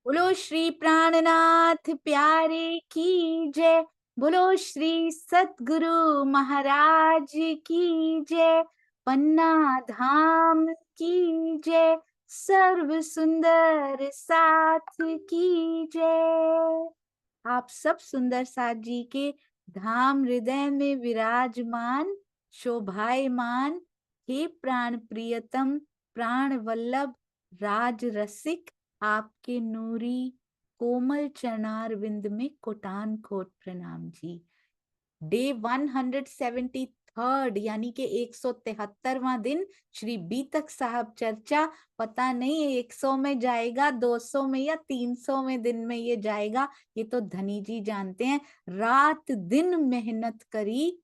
बोलो श्री प्राणनाथ प्यारे की जय। बोलो श्री सतगुरु महाराज की जय। पन्ना धाम की जय। सर्व सुंदर साथ की जय। आप सब सुंदर साथ जी के धाम हृदय में विराजमान शोभायमान, हे प्राण प्रियतम प्राण वल्लभ राज रसिक, आपके नूरी कोमल चरणार विंद में कोटान कोट प्रणाम जी। डे 173 यानी कि 173वां दिन श्री बीतक साहब चर्चा। पता नहीं 100 में जाएगा, 200 में या 300 में दिन में ये जाएगा, ये तो धनी जी जानते हैं। रात दिन मेहनत करी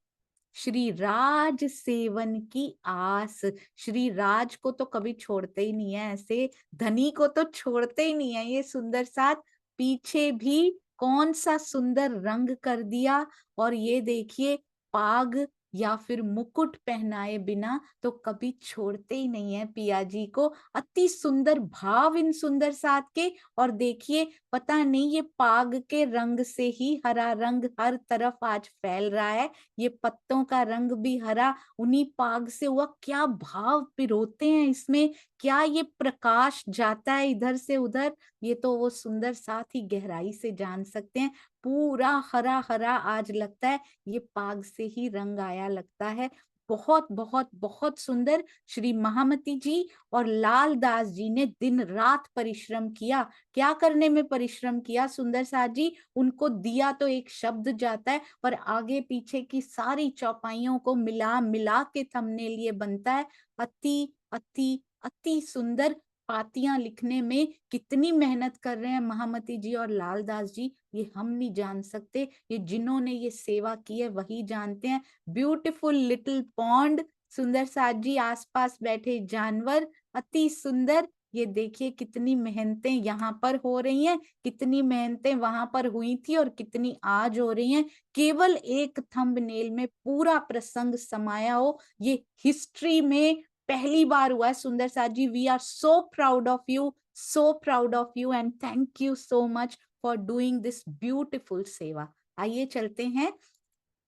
श्री राज सेवन की आस। श्री राज को तो कभी छोड़ते ही नहीं है, ऐसे धनी को तो छोड़ते ही नहीं है। ये सुंदर साथ पीछे भी कौन सा सुंदर रंग कर दिया, और ये देखिए पाग या फिर मुकुट पहनाए बिना तो कभी छोड़ते ही नहीं है पिया जी को। अति सुंदर भाव इन सुंदर साथ के। और देखिए पता नहीं ये पाग के रंग से ही हरा रंग हर तरफ आज फैल रहा है। ये पत्तों का रंग भी हरा उन्हीं पाग से हुआ। क्या भाव पिरोते हैं इसमें, क्या ये प्रकाश जाता है इधर से उधर, ये तो वो सुंदर साथ ही गहराई से जान सकते हैं। पूरा हरा हरा आज लगता है, ये पाग से ही रंग आया लगता है। बहुत बहुत बहुत सुंदर। श्री महामती जी और लाल दास जी ने दिन रात परिश्रम किया। क्या करने में परिश्रम किया सुंदर साथ जी? उनको दिया तो एक शब्द जाता है, पर आगे पीछे की सारी चौपाइयों को मिला मिला के थंबनेल ये बनता है। अति अति अति सुंदर पातियां लिखने में कितनी मेहनत कर रहे हैं महामती जी और लालदास जी, ये हम नहीं जान सकते। ये जिन्होंने ये सेवा की है वही जानते हैं। ब्यूटीफुल लिटिल पॉन्ड, सुंदर साथ जी आसपास बैठे जानवर, अति सुंदर। ये देखिए कितनी मेहनतें यहाँ पर हो रही हैं, कितनी मेहनतें वहां पर हुई थी और कितनी आज हो रही हैं। केवल एक थंबनेल में पूरा प्रसंग समाया हो, ये हिस्ट्री में पहली बार हुआ है सुंदर साथ जी। We are so proud of you, so proud of you, and thank you so much for doing this beautiful seva. आइए चलते हैं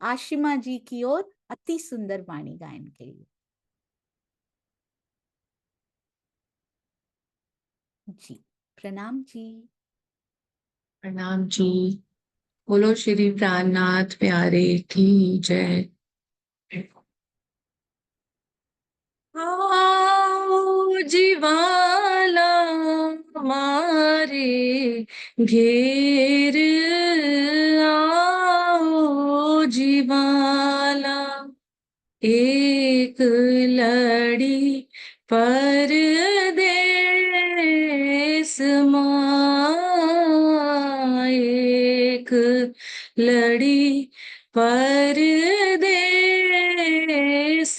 आशिमा जी की ओर अति सुंदर वाणी गायन के लिए। जी प्रणाम जी। प्रणाम जी। बोलो श्री प्राणनाथ प्यारे की जय। आओ जीवाला मारे घेर, आओ जीवाला एक लड़ी परदेस माँ, एक लड़ी परदेस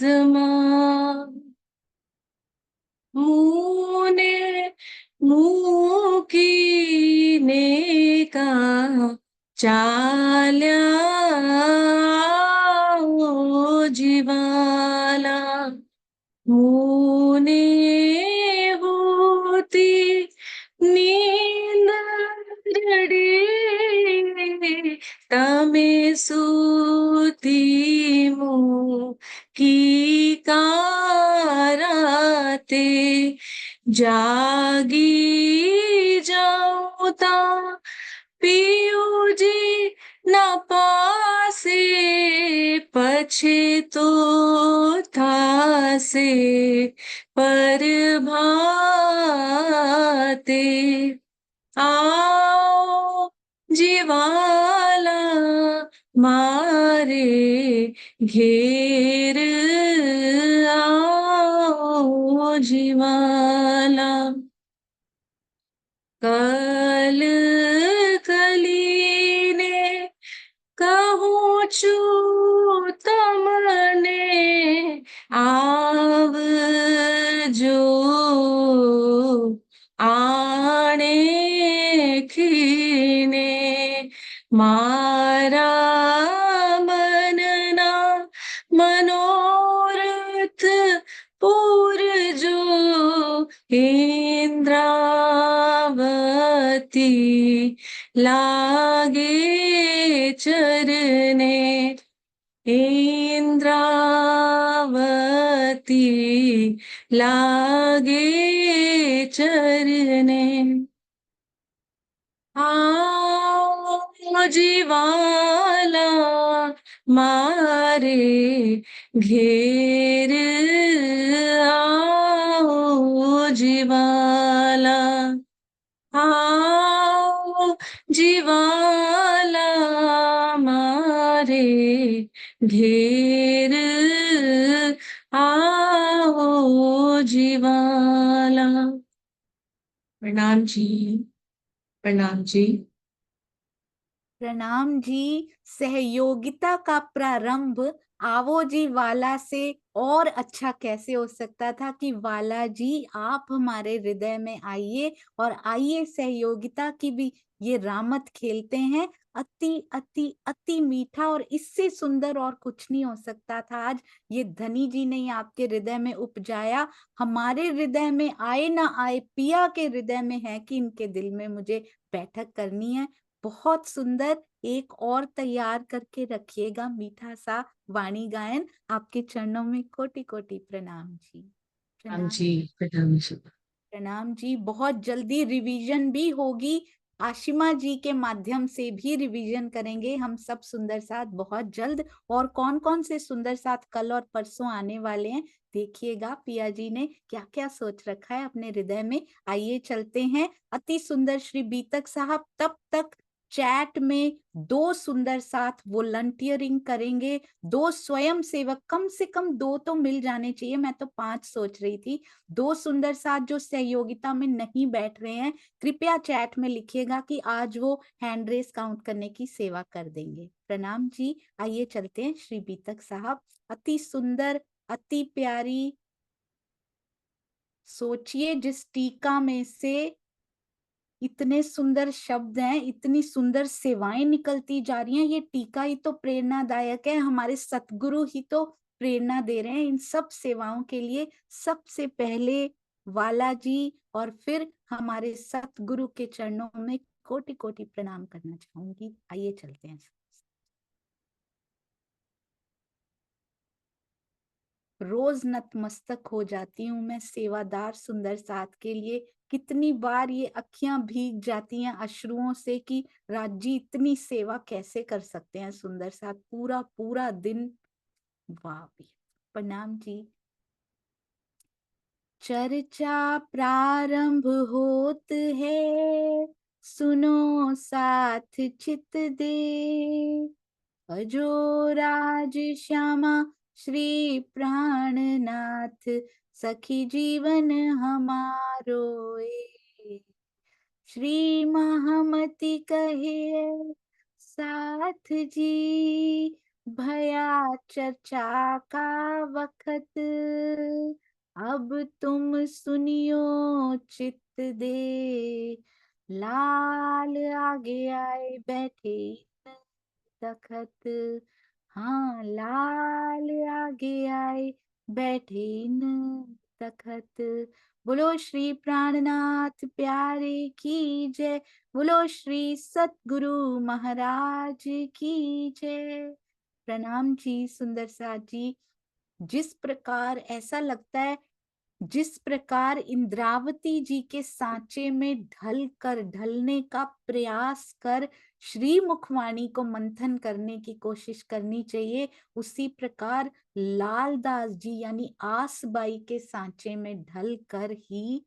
माँ। मुँह ने मुँह की ने का चाल्या, ओ जीवाला मुने होती नींद रड़ी, तमे सूती मुँह की काराते, जागी जाऊं ता पियू जी न पासे, पछे तो था से पर भाते। आओ जीवाला मारे घेर, आओ जीवाला कल कली ने कहूँ चू तमने, आव जो आने खीने, मारा मनना मनोरथ पूर जो, इंद्रावती लागे चरने इंद्रावती लागे चरने आओ जीवाला मारे घेर आओ जीवाला आओ जीवाला मारे घेर आओ जीवाला। प्रणाम जी। प्रणाम जी। प्रणाम जी। सहयोगिता का प्रारंभ आवो जी वाला से और अच्छा कैसे हो सकता था कि वाला जी आप हमारे हृदय में आइए और आइए सहयोगिता की भी ये रामत खेलते हैं। अति अति अति मीठा और इससे सुंदर और कुछ नहीं हो सकता था। आज ये धनी जी ने ही आपके हृदय में उपजाया। हमारे हृदय में आए ना आए, पिया के हृदय में है कि इनके दिल में मुझे बैठक करनी है। बहुत सुंदर। एक और तैयार करके रखिएगा मीठा सा वाणी गायन। आपके चरणों में कोटि कोटि प्रणाम जी। प्रणाम प्रणाम। जी। प्रणाम जी। प्रणाम जी। बहुत जल्दी रिवीजन भी होगी। आशिमा जी के माध्यम से भी रिवीजन करेंगे हम सब सुंदर साथ बहुत जल्द। और कौन कौन से सुंदर साथ कल और परसों आने वाले हैं देखिएगा। पिया जी ने क्या क्या सोच रखा है अपने हृदय में। आइए चलते हैं। अति सुंदर श्री बीतक साहब तब तक चैट में दो सुंदर साथ वॉलंटियरिंग करेंगे। दो स्वयं सेवक, कम से कम दो तो मिल जाने चाहिए, मैं तो 5 सोच रही थी। दो सुंदर साथ जो सहयोगिता में नहीं बैठ रहे हैं, कृपया चैट में लिखिएगा कि आज वो हैंड रेस काउंट करने की सेवा कर देंगे। प्रणाम जी। आइए चलते हैं श्री बीतक साहब। अति सुंदर, अति प्यारी। सोचिए जिस टीका में से इतने सुंदर शब्द हैं, इतनी सुंदर सेवाएं निकलती जा रही हैं। ये टीका ही तो प्रेरणादायक है। हमारे सतगुरु ही तो प्रेरणा दे रहे हैं इन सब सेवाओं के लिए। सबसे पहले वाला जी और फिर हमारे सतगुरु के चरणों में कोटि कोटि प्रणाम करना चाहूंगी। आइए चलते हैं। रोज नतमस्तक हो जाती हूँ मैं सेवादार सुंदर साथ के लिए। कितनी बार ये अखियां भीग जाती हैं अश्रुओं से कि राज जी इतनी सेवा कैसे कर सकते हैं सुंदर साथ पूरा पूरा दिन। वाह भी। प्रणाम जी। चर्चा प्रारंभ होत है, सुनो साथ चित दे। अजो राज श्यामा श्री प्राणनाथ, सखी जीवन हमारो ए। श्री महामति कहे साथ जी, भया चर्चा का वक्त। अब तुम सुनियो चित दे, लाल आगे आए बैठे तखत। हाँ, लाल आगे आए बैठे न तखत। बोलो श्री प्राणनाथ प्यारे की जय। बोलो श्री सतगुरु महाराज की जय। प्रणाम जी सुंदर साथ जी। जिस प्रकार ऐसा लगता है, जिस प्रकार इंद्रावती जी के सांचे में ढल कर, ढलने का प्रयास कर श्री मुखवाणी को मंथन करने की कोशिश करनी चाहिए, उसी प्रकार लालदास जी यानी आसबाई के सांचे में ढल कर ही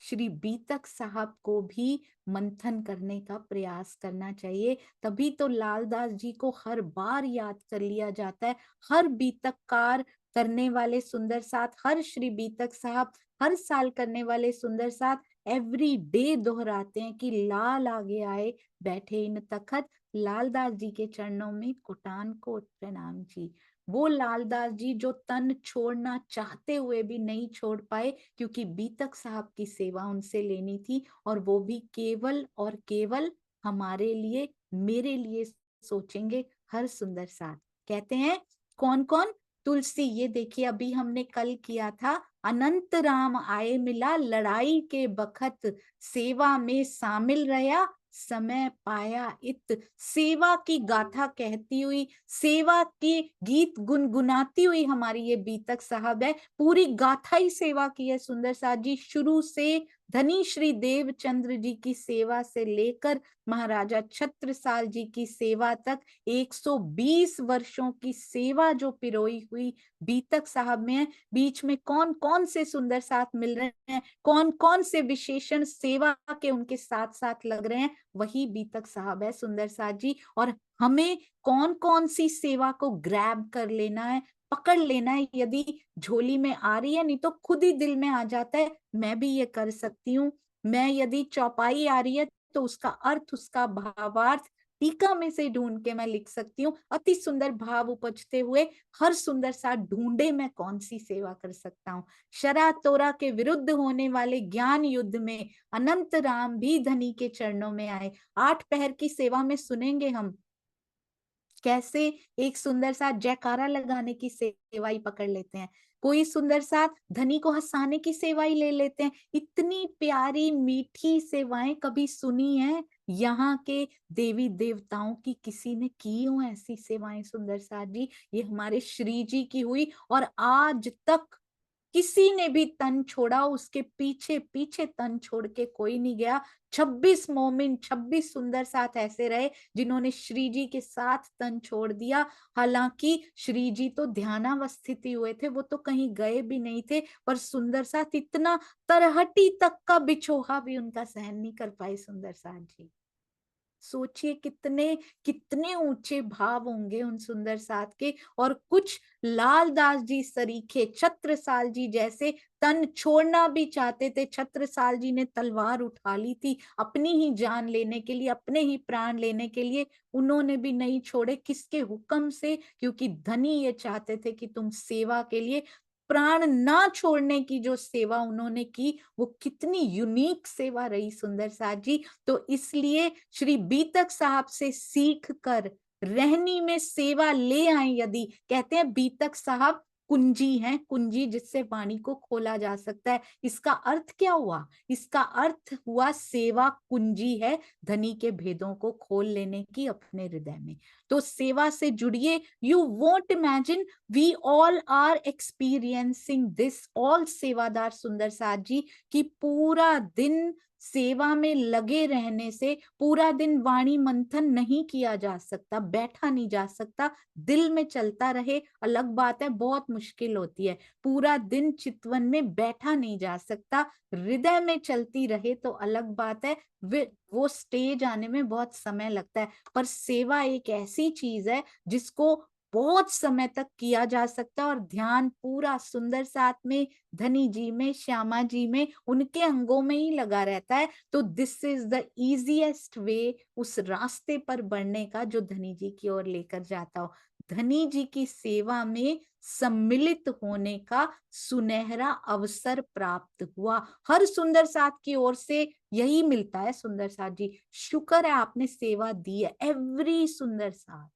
श्री बीतक साहब को भी मंथन करने का प्रयास करना चाहिए। तभी तो लालदास जी को हर बार याद कर लिया जाता है। हर बीतककार करने वाले सुंदर साथ, हर श्री बीतक साहब हर साल करने वाले सुंदर साथ एवरी डे दोहराते हैं कि लाल आगे आए बैठे इन तखत। लालदास जी के चरणों में कोटान कोट प्रणाम जी। वो लालदास जी जो तन छोड़ना चाहते हुए भी नहीं छोड़ पाए, क्योंकि बीतक साहब की सेवा उनसे लेनी थी, और वो भी केवल और केवल हमारे लिए, मेरे लिए सोचेंगे हर सुंदर साथ। कहते हैं कौन कौन? तुलसी। ये देखिए अभी हमने कल किया था अनंत राम आए मिला, लड़ाई के बखत सेवा में शामिल रहा, समय पाया इत। सेवा की गाथा कहती हुई, सेवा के गीत गुनगुनाती हुई हमारी ये बीतक साहब है। पूरी गाथा ही सेवा की है सुंदर साथ जी, शुरू से धनी श्री देवचंद्र जी की सेवा से लेकर महाराजा छत्रसाल जी की सेवा तक 120 वर्षों की सेवा जो पिरोई हुई बीतक साहब में है। बीच में कौन कौन से सुंदर साथ मिल रहे हैं, कौन कौन से विशेषण सेवा के उनके साथ साथ लग रहे हैं, वही बीतक साहब है सुंदर साथ जी। और हमें कौन कौन सी सेवा को ग्रैब कर लेना है, पकड़ लेना है। यदि झोली में आ रही है, नहीं तो खुद ही दिल में आ जाता है मैं भी ये कर सकती हूँ। मैं यदि चौपाई आ रही है तो उसका अर्थ, उसका भावार्थ टीका में से ढूंढ के मैं लिख सकती हूँ। अति सुंदर भाव उपजते हुए हर सुंदर सा ढूंढे मैं कौन सी सेवा कर सकता हूँ। शरा तोरा के विरुद्ध होने वाले ज्ञान युद्ध में अनंत राम भी धनी के चरणों में आए। 8 पहर की सेवा में सुनेंगे हम कैसे एक सुंदर सा जयकारा लगाने की सेवा ही पकड़ लेते हैं, कोई सुंदर सा धनी को हंसाने की सेवा ही ले लेते हैं। इतनी प्यारी मीठी सेवाएं कभी सुनी है यहाँ के देवी देवताओं की? किसी ने की हो ऐसी सेवाएं सुंदर साथ जी? ये हमारे श्री जी की हुई। और आज तक किसी ने भी तन छोड़ा, उसके पीछे पीछे तन छोड़ के कोई नहीं गया। 26 मोमिन, 26 सुंदर साथ ऐसे रहे जिन्होंने श्री जी के साथ तन छोड़ दिया। हालांकि श्री जी तो ध्यानावस्थित ही हुए थे, वो तो कहीं गए भी नहीं थे, पर सुंदर साथ इतना तरहटी तक का बिछोहा भी उनका सहन नहीं कर पाए सुंदर साथ जी। सोचिए कितने कितने ऊंचे भाव होंगे उन सुंदर साथ के। और कुछ लालदास जी सरीखे, छत्रसाल जी जैसे तन छोड़ना भी चाहते थे। छत्रसाल जी ने तलवार उठा ली थी अपनी ही जान लेने के लिए, अपने ही प्राण लेने के लिए, उन्होंने भी नहीं छोड़े। किसके हुक्म से? क्योंकि धनी ये चाहते थे कि तुम सेवा के लिए प्राण ना छोड़ने की जो सेवा उन्होंने की, वो कितनी यूनिक सेवा रही सुंदर साथ जी। तो इसलिए श्री बीतक साहब से सीख कर रहनी में सेवा ले आए। यदि कहते हैं बीतक साहब कुंजी हैं, कुंजी जिससे वाणी को खोला जा सकता है। इसका अर्थ क्या हुआ? इसका अर्थ हुआ सेवा कुंजी है धनी के भेदों को खोल लेने की अपने हृदय में। तो सेवा से जुड़िए। You won't imagine, we all are experiencing this, all सेवादार सुंदर साथ जी, कि पूरा दिन सेवा में लगे रहने से पूरा दिन वाणी मंथन नहीं किया जा सकता, बैठा नहीं जा सकता। दिल में चलता रहे अलग बात है, बहुत मुश्किल होती है। पूरा दिन चितवन में बैठा नहीं जा सकता, हृदय में चलती रहे तो अलग बात है। वो स्टेज आने में बहुत समय लगता है। पर सेवा एक ऐसी चीज है जिसको बहुत समय तक किया जा सकता है। और ध्यान पूरा सुंदर साथ में, धनी जी में, श्यामा जी में, उनके अंगों में ही लगा रहता है। तो this is the easiest way उस रास्ते पर बढ़ने का जो धनी जी की ओर लेकर जाता हो। धनी जी की सेवा में सम्मिलित होने का सुनहरा अवसर प्राप्त हुआ। हर सुंदर साथ की ओर से यही मिलता है सुंदर साथ जी। शुक्र है आपने सेवा दी है। एवरी सुंदर साथ,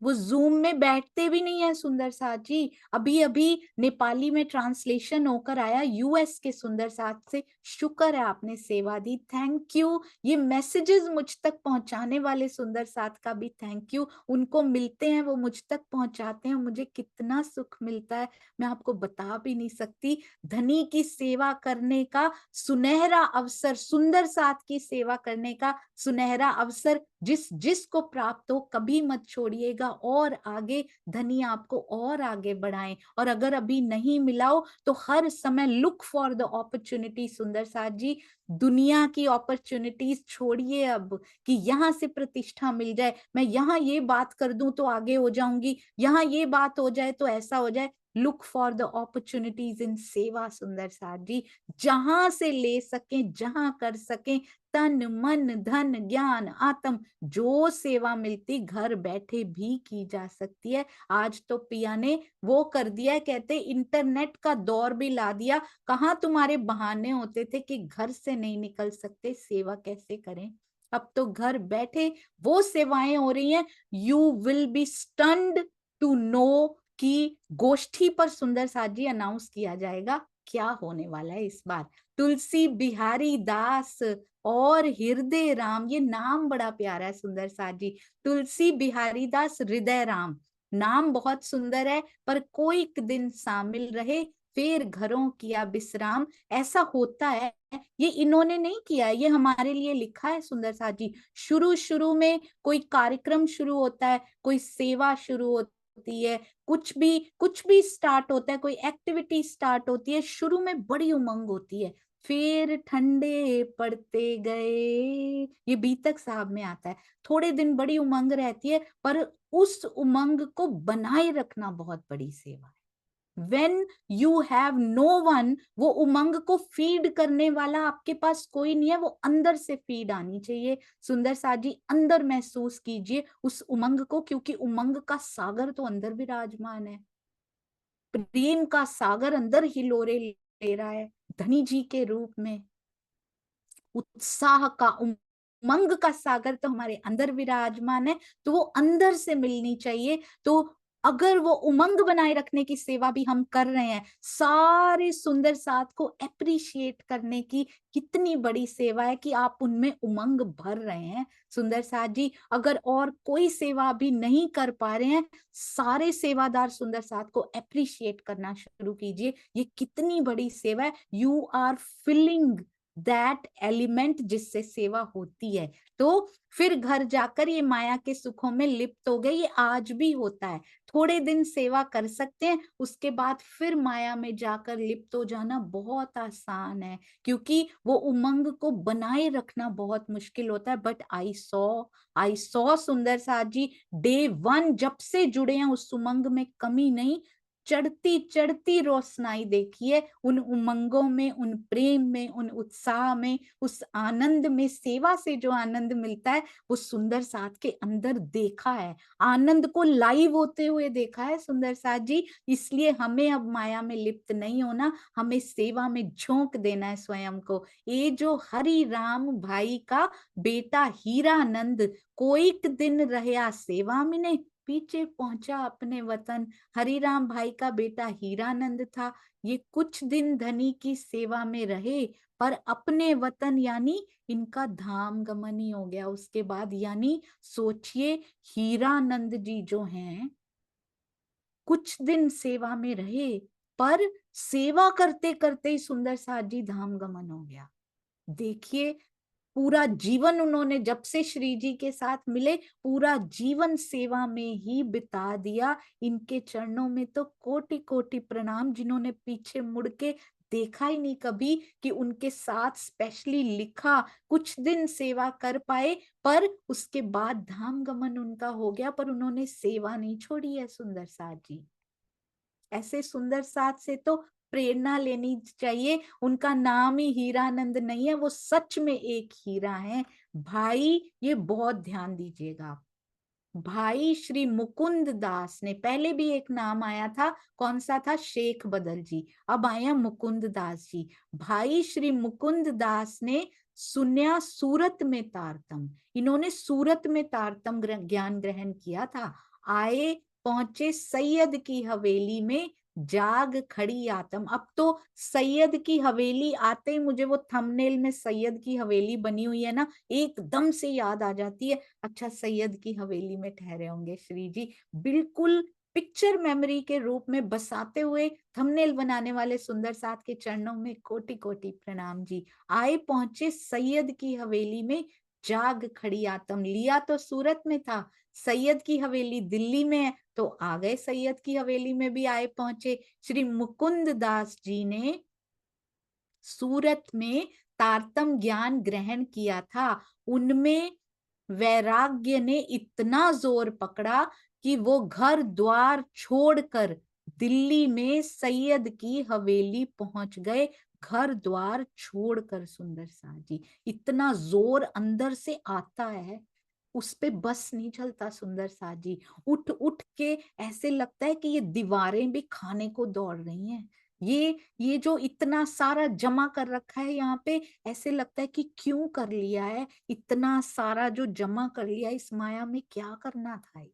वो जूम में बैठते भी नहीं है सुंदर साथ जी। अभी अभी नेपाली में ट्रांसलेशन होकर आया यूएस के सुंदर साथ से। शुक्र है आपने सेवा दी, थैंक यू। ये मैसेजेस मुझ तक पहुंचाने वाले सुंदर साथ का भी थैंक यू। उनको मिलते हैं, वो मुझ तक पहुंचाते हैं, मुझे कितना सुख मिलता है मैं आपको बता भी नहीं सकती। धनी की सेवा करने का सुनहरा अवसर, सुंदर साथ की सेवा करने का सुनहरा अवसर जिस जिस को प्राप्त हो, कभी मत छोड़िएगा। और आगे धनी आपको और आगे बढ़ाएं। और अगर अभी नहीं मिला हो तो हर समय लुक फॉर द अपॉर्चुनिटी सुंदर साथ जी। दुनिया की अपॉर्चुनिटीज छोड़िए अब, कि यहाँ से प्रतिष्ठा मिल जाए, मैं यहाँ ये बात कर दूं तो आगे हो जाऊंगी, यहाँ ये बात हो जाए तो ऐसा हो जाए। Look for the opportunities in सेवा सुंदर साथ जी। जहां से ले सके, जहां कर सके, तन मन धन ज्ञान आत्म, जो सेवा मिलती घर बैठे भी की जा सकती है। आज तो पिया ने वो कर दिया है, कहते इंटरनेट का दौर भी ला दिया। कहाँ तुम्हारे बहाने होते थे कि घर से नहीं निकल सकते, सेवा कैसे करें? अब तो घर बैठे वो सेवाएं हो रही हैं। You will be stunned to know कि गोष्ठी पर सुंदर साथ जी अनाउंस किया जाएगा क्या होने वाला है इस बार। तुलसी बिहारी दास और हृदय राम, ये नाम बड़ा प्यारा है सुंदर साथ जी। तुलसी बिहारी दास हृदय राम, नाम बहुत सुंदर है। पर कोई दिन शामिल रहे फिर घरों किया विश्राम, ऐसा होता है। ये इन्होंने नहीं किया है, ये हमारे लिए लिखा है सुंदर साथ जी। शुरू शुरू में कोई कार्यक्रम शुरू होता है, कोई सेवा शुरू होती है, कुछ भी स्टार्ट होता है, कोई एक्टिविटी स्टार्ट होती है, शुरू में बड़ी उमंग होती है, फिर ठंडे पड़ते गए, ये बीतक साहब में आता है। थोड़े दिन बड़ी उमंग रहती है, पर उस उमंग को बनाए रखना बहुत बड़ी सेवा है। When you have no one, वो उमंग को फीड करने वाला आपके पास कोई नहीं है, वो अंदर से फीड आनी चाहिए। सुंदर साथ जी अंदर महसूस कीजिए उस उमंग को, क्योंकि उमंग का सागर तो अंदर विराजमान है, प्रेम का सागर अंदर हिलोरे ले रहा है धनी जी के रूप में। उत्साह का उमंग का सागर तो हमारे अंदर विराजमान है, तो वो अंदर से मिलनी चाहिए। तो अगर वो उमंग बनाए रखने की सेवा भी हम कर रहे हैं, सारे सुंदर साथ को अप्रिशिएट करने की कितनी बड़ी सेवा है कि आप उनमें उमंग भर रहे हैं। सुंदर साथ जी अगर और कोई सेवा भी नहीं कर पा रहे हैं, सारे सेवादार सुंदर साथ को अप्रिशिएट करना शुरू कीजिए। ये कितनी बड़ी सेवा है। You are filling that element जिससे सेवा होती है। तो फिर घर जाकर ये माया के सुखों में लिप्त हो गए, ये आज भी होता है। थोड़े दिन सेवा कर सकते हैं, उसके बाद फिर माया में जाकर लिप्त हो जाना बहुत आसान है, क्योंकि वो उमंग को बनाए रखना बहुत मुश्किल होता है। बट आई सॉ सुंदर साथ जी डे 1 जब से जुड़े हैं उस उमंग में कमी नहीं, चढ़ती चढ़ती रोशनाई देखिए उन उमंगों में, उन प्रेम में, उन उत्साह में, उस आनंद में। सेवा से जो आनंद मिलता है वो सुंदर साथ के अंदर देखा है, आनंद को लाइव होते हुए देखा है सुंदर साथ जी। इसलिए हमें अब माया में लिप्त नहीं होना, हमें सेवा में झोंक देना है स्वयं को। ये जो हरि राम भाई का बेटा हीरानंद कोई दिन रहा सेवा में, पीछे पहुंचा अपने वतन। हरिराम भाई का बेटा हीरानंद था, ये कुछ दिन धनी की सेवा में रहे, पर अपने वतन यानी इनका धाम गमन ही हो गया उसके बाद। यानी सोचिए हीरानंद जी जो हैं कुछ दिन सेवा में रहे, पर सेवा करते करते ही सुंदर साथ जी धाम गमन हो गया। देखिए पूरा जीवन उन्होंने जब से श्री जी के साथ मिले, पूरा जीवन सेवा में ही बिता दिया। इनके चरणों में तो कोटि कोटि प्रणाम, जिन्होंने पीछे मुड़ के देखा ही नहीं कभी कि उनके साथ स्पेशली लिखा, कुछ दिन सेवा कर पाए, पर उसके बाद धाम गमन उनका हो गया, पर उन्होंने सेवा नहीं छोड़ी है सुंदर साथ जी। ऐसे सुंदर साथ से तो प्रेरणा लेनी चाहिए। उनका नाम ही हीरानंद नहीं है, वो सच में एक हीरा है। भाई ये बहुत ध्यान दीजिएगा आप, भाई श्री मुकुंद दास ने, पहले भी एक नाम आया था, कौन सा था, शेख बदल जी, अब आया मुकुंद दास जी। भाई श्री मुकुंद दास ने सुन्या सूरत में तारतम, इन्होंने सूरत में तारतम ज्ञान ग्रहण किया था। आए पहुंचे सैयद की हवेली में, जाग खड़ी आत्म। अब तो सैयद की हवेली आते ही मुझे वो थंबनेल में सैयद की हवेली बनी हुई है ना, एकदम से याद आ जाती है। अच्छा सैयद की हवेली में ठहरे होंगे श्री जी, बिल्कुल पिक्चर मेमोरी के रूप में बसाते हुए थंबनेल बनाने वाले सुंदर साथ के चरणों में कोटि कोटि प्रणाम जी। आए पहुंचे सैयद की हवेली में, जाग खड़ी आत्म। लिया तो सूरत में था, सैयद की हवेली दिल्ली में है, तो आ गए सैयद की हवेली में भी आए पहुंचे। श्री मुकुंद दास जी ने सूरत में तारतम ज्ञान ग्रहण किया था। उनमें वैराग्य ने इतना जोर पकड़ा कि वो घर द्वार छोड़कर दिल्ली में सैयद की हवेली पहुंच गए, घर द्वार छोड़कर। सुंदर साथ जी इतना जोर अंदर से आता है, उस पे बस नहीं चलता सुंदर साथ जी। उठ उठ के ऐसे लगता है कि ये दीवारें भी खाने को दौड़ रही हैं। ये जो इतना सारा जमा कर रखा है यहाँ पे, ऐसे लगता है कि क्यों कर लिया है, इतना सारा जो जमा कर लिया है इस माया में क्या करना था।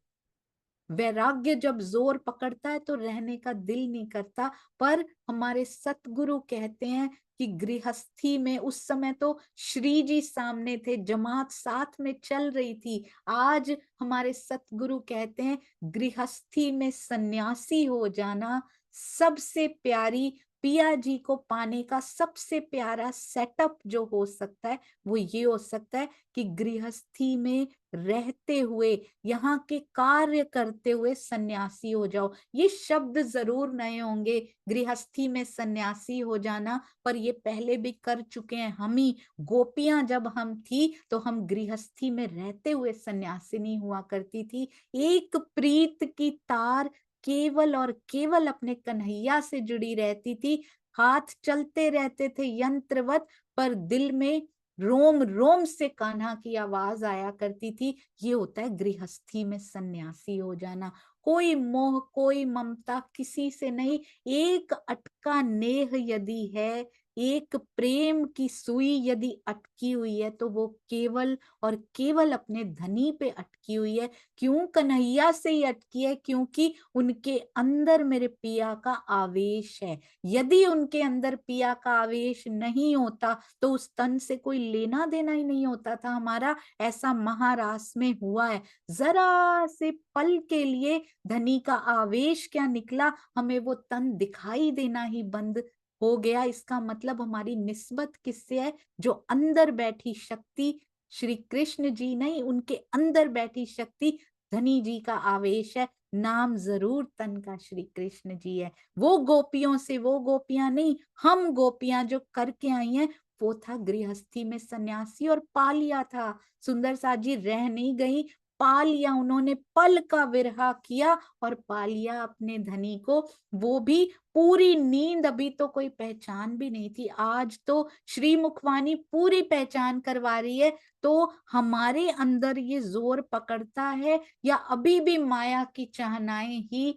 वैराग्य जब जोर पकड़ता है तो रहने का दिल नहीं करता। पर हमारे सतगुरु कहते हैं कि गृहस्थी में, उस समय तो श्री जी सामने थे, जमात साथ में चल रही थी। आज हमारे सतगुरु कहते हैं गृहस्थी में सन्यासी हो जाना सबसे प्यारी, पिया जी को पाने का सबसे प्यारा सेटअप जो हो सकता है वो ये हो सकता है कि गृहस्थी में रहते हुए, यहाँ के कार्य करते हुए सन्यासी हो जाओ। ये शब्द जरूर नए होंगे, गृहस्थी में सन्यासी हो जाना, पर ये पहले भी कर चुके हैं हम ही। गोपियां जब हम थी तो हम गृहस्थी में रहते हुए सन्यासिनी हुआ करती थी। एक प्रीत की तार केवल और केवल अपने कन्हैया से जुड़ी रहती थी। हाथ चलते रहते थे यंत्रवत, पर दिल में रोम रोम से कान्हा की आवाज आया करती थी। ये होता है गृहस्थी में सन्यासी हो जाना। कोई मोह, कोई ममता किसी से नहीं। एक अटका नेह यदि है, एक प्रेम की सुई यदि अटकी हुई है तो वो केवल और केवल अपने धनी पे अटकी हुई है। क्यों कन्हैया से ही अटकी है? क्योंकि उनके अंदर मेरे पिया का आवेश है। यदि उनके अंदर पिया का आवेश नहीं होता तो उस तन से कोई लेना देना ही नहीं होता था हमारा। ऐसा महारास में हुआ है। जरा से पल के लिए धनी का आवेश क्या निकला, हमें वो तन दिखाई देना ही बंद हो गया। इसका मतलब हमारी निस्बत किससे है? जो अंदर बैठी शक्ति, श्री कृष्ण जी नहीं, उनके अंदर बैठी शक्ति धनी जी का आवेश है। नाम जरूर तन का श्री कृष्ण जी है। वो गोपियों से वो गोपियां नहीं, हम गोपियां जो करके आई हैं वो था गृहस्थी में सन्यासी, और पा लिया था। सुंदर सा जी रह नहीं गई, पा लिया उन्होंने। पल का विरहा किया और पा लिया अपने धनी को, वो भी पूरी नींद। अभी तो कोई पहचान भी नहीं थी, आज तो श्री मुखवानी पूरी पहचान करवा रही है। तो हमारे अंदर ये जोर पकड़ता है या अभी भी माया की चाहनाएं ही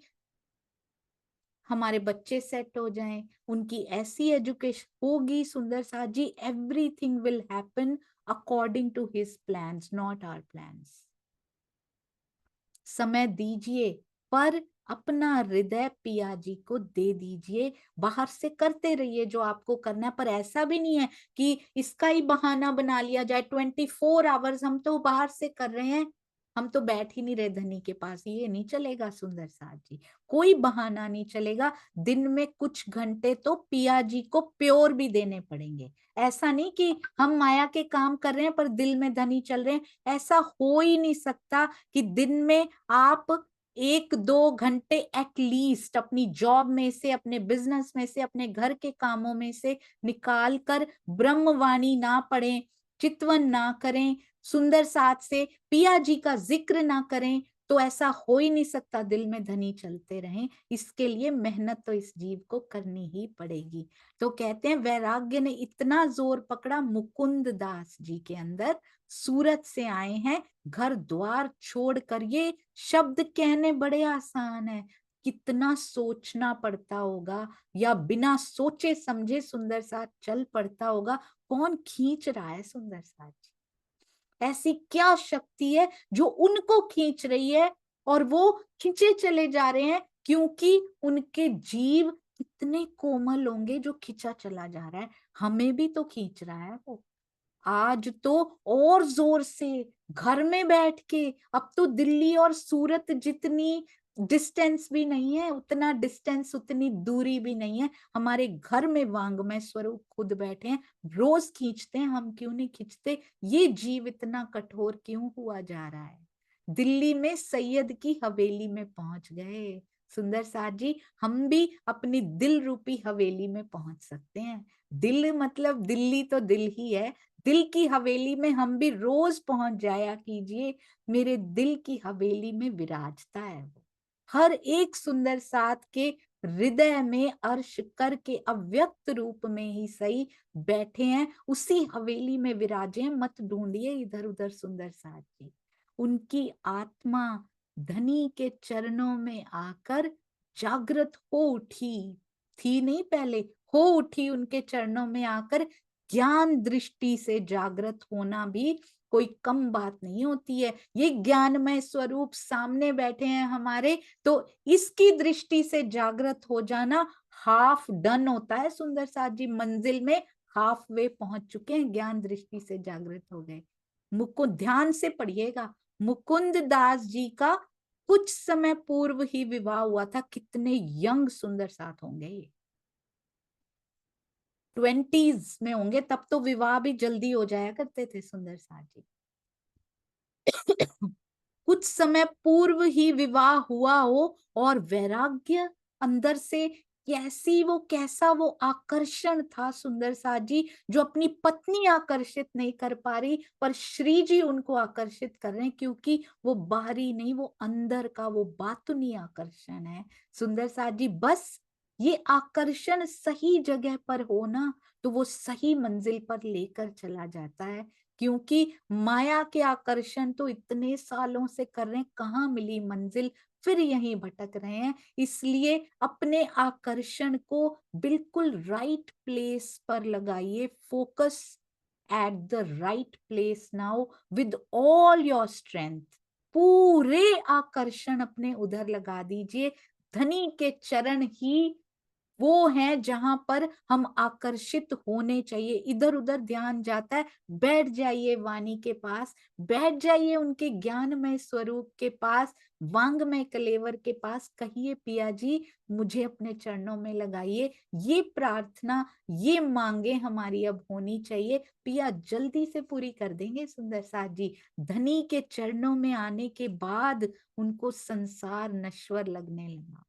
हमारे बच्चे सेट हो जाएं, उनकी ऐसी एजुकेशन होगी सुंदर सा जी, everything will happen according to his plans, not our plans. समय दीजिए पर अपना हृदय पिया जी को दे दीजिए। बाहर से करते रहिए जो आपको करना है, पर ऐसा भी नहीं है कि इसका ही बहाना बना लिया जाए। 24 आवर्स हम तो बाहर से कर रहे हैं, हम तो बैठ ही नहीं रहे धनी के पास, ये नहीं चलेगा सुंदर साथ जी। कोई बहाना नहीं चलेगा। दिन में कुछ घंटे तो पिया जी को प्योर भी देने पड़ेंगे। ऐसा नहीं कि हम माया के काम कर रहे हैं पर दिल में धनी चल रहे हैं, ऐसा हो ही नहीं सकता कि दिन में आप 1-2 घंटे एटलीस्ट अपनी जॉब में से, अपने बिजनेस में से, अपने घर के कामों में से निकाल कर ब्रह्मवाणी ना पढ़ें, चितवन ना करें, सुंदर साथ से पिया जी का जिक्र ना करें, तो ऐसा हो ही नहीं सकता दिल में धनी चलते रहें। इसके लिए मेहनत तो इस जीव को करनी ही पड़ेगी। तो कहते हैं वैराग्य ने इतना जोर पकड़ा मुकुंद दास जी के अंदर, सूरत से आए हैं, घर द्वार छोड़कर। ये शब्द कहने बड़े आसान है, कितना सोचना पड़ता होगा, या बिना सोचे समझे सुंदर साथ चल पड़ता होगा। कौन खींच रहा है सुंदर साथ? ऐसी क्या शक्ति है जो उनको खींच रही है और वो खींचे चले जा रहे हैं? क्योंकि उनके जीव इतने कोमल होंगे जो खींचा चला जा रहा है। हमें भी तो खींच रहा है वो। आज तो और जोर से घर में बैठ के, अब तो दिल्ली और सूरत जितनी डिस्टेंस भी नहीं है, उतना डिस्टेंस, उतनी दूरी भी नहीं है। हमारे घर में वांगमय स्वरूप खुद बैठे हैं, रोज खींचते हैं, हम क्यों नहीं खींचते? ये जीव इतना कठोर क्यों हुआ जा रहा है? दिल्ली में सैयद की हवेली में पहुंच गए सुंदर साथ जी। हम भी अपनी दिल रूपी हवेली में पहुंच सकते हैं। दिल मतलब दिल्ली तो दिल ही है, दिल की हवेली में हम भी रोज पहुंच जाया कीजिए। मेरे दिल की हवेली में विराजता है वो। हर एक सुंदर साथ के हृदय में अर्श करके अव्यक्त रूप में ही सही बैठे हैं, उसी हवेली में विराजे हैं। मत ढूंढिए इधर उधर सुंदर साथ जी। उनकी आत्मा धनी के चरणों में आकर जागृत हो उठी, थी नहीं पहले, हो उठी उनके चरणों में आकर। ज्ञान दृष्टि से जागृत होना भी कोई कम बात नहीं होती है। ये ज्ञानमय स्वरूप सामने बैठे हैं हमारे, तो इसकी दृष्टि से जागृत हो जाना हाफ डन होता है। सुंदर साथ जी मंजिल में हाफ वे पहुंच चुके हैं, ज्ञान दृष्टि से जागृत हो गए। मुकुंद, ध्यान से पढ़िएगा, मुकुंद दास जी का कुछ समय पूर्व ही विवाह हुआ था। कितने यंग सुंदर साथ होंगे ये, 20s में होंगे, तब तो विवाह भी जल्दी हो जाया करते थे सुंदर साथ जी। कुछ समय पूर्व ही विवाह हुआ हो और वैराग्य अंदर से कैसा वो आकर्षण था सुंदर साथ जी, जो अपनी पत्नी आकर्षित नहीं कर पा रही, पर श्री जी उनको आकर्षित कर रहे हैं, क्योंकि वो बाहरी नहीं, वो अंदर का वो बातुनी आकर्षण है सुंदर साथ जी। बस ये आकर्षण सही जगह पर हो ना, तो वो सही मंजिल पर लेकर चला जाता है। क्योंकि माया के आकर्षण तो इतने सालों से कर रहे हैं, कहाँ मिली मंजिल, फिर यहीं भटक रहे हैं। इसलिए अपने आकर्षण को बिल्कुल राइट प्लेस पर लगाइए, focus at the right place now with all your strength. पूरे आकर्षण अपने उधर लगा दीजिए। धनी के चरण ही वो है जहां पर हम आकर्षित होने चाहिए। इधर उधर ध्यान जाता है, बैठ जाइए वाणी के पास, बैठ जाइए उनके ज्ञानमय स्वरूप के पास, वांगमय कलेवर के पास। कहिए पिया जी मुझे अपने चरणों में लगाइए, ये प्रार्थना, ये मांगे हमारी अब होनी चाहिए। पिया जल्दी से पूरी कर देंगे सुंदर साथ जी। धनी के चरणों में आने के बाद उनको संसार नश्वर लगने लगा।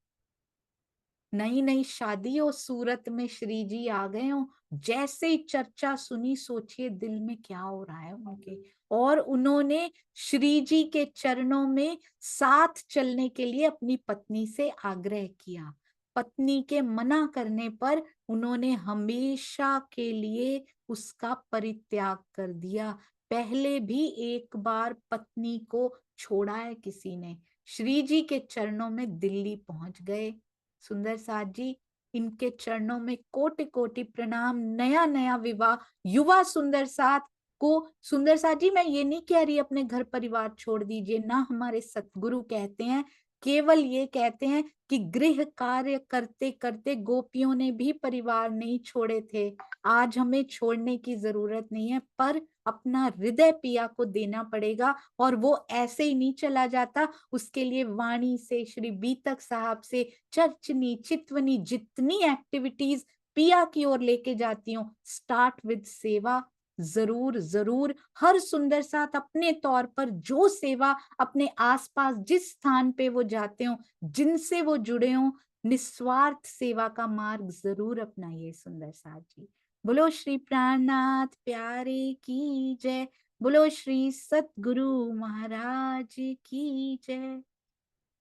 नई नई शादी हो, सूरत में श्री जी आ गए हो, जैसे ही चर्चा सुनी, सोचिए दिल में क्या हो रहा है उनके। और उन्होंने श्री जी के चरणों में साथ चलने के लिए अपनी पत्नी से आग्रह किया। पत्नी के मना करने पर उन्होंने हमेशा के लिए उसका परित्याग कर दिया। पहले भी एक बार पत्नी को छोड़ा है किसी ने। श्री जी के चरणों में दिल्ली पहुंच गए सुंदर साथ जी। इनके चरणों में कोटि कोटि प्रणाम। नया नया विवाह युवा सुंदर साथ को, सुंदर साथ जी मैं ये नहीं कह रही अपने घर परिवार छोड़ दीजिए ना, हमारे सतगुरु कहते हैं, केवल ये कहते हैं कि गृह कार्य करते करते गोपियों ने भी परिवार नहीं छोड़े थे। आज हमें छोड़ने की जरूरत नहीं है, पर अपना हृदय पिया को देना पड़ेगा, और वो ऐसे ही नहीं चला जाता। उसके लिए वाणी से, श्री बीतक साहब से, चर्चनी चितवनी जितनी एक्टिविटीज पिया की ओर लेके जाती हूँ, स्टार्ट विद सेवा। जरूर जरूर हर सुंदर साथ अपने तौर पर जो सेवा अपने आसपास जिस स्थान पे वो जाते हो, जिनसे वो जुड़े हो, निस्वार्थ सेवा का मार्ग जरूर अपनाइए सुंदर साथ जी। बोलो श्री प्राणनाथ प्यारे की जय। बोलो श्री सतगुरु महाराज की जय।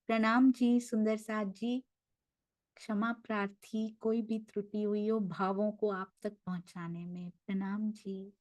प्रणाम जी सुंदर साथ जी। क्षमा प्रार्थी, कोई भी त्रुटि हुई हो भावों को आप तक पहुंचाने में, प्रणाम जी।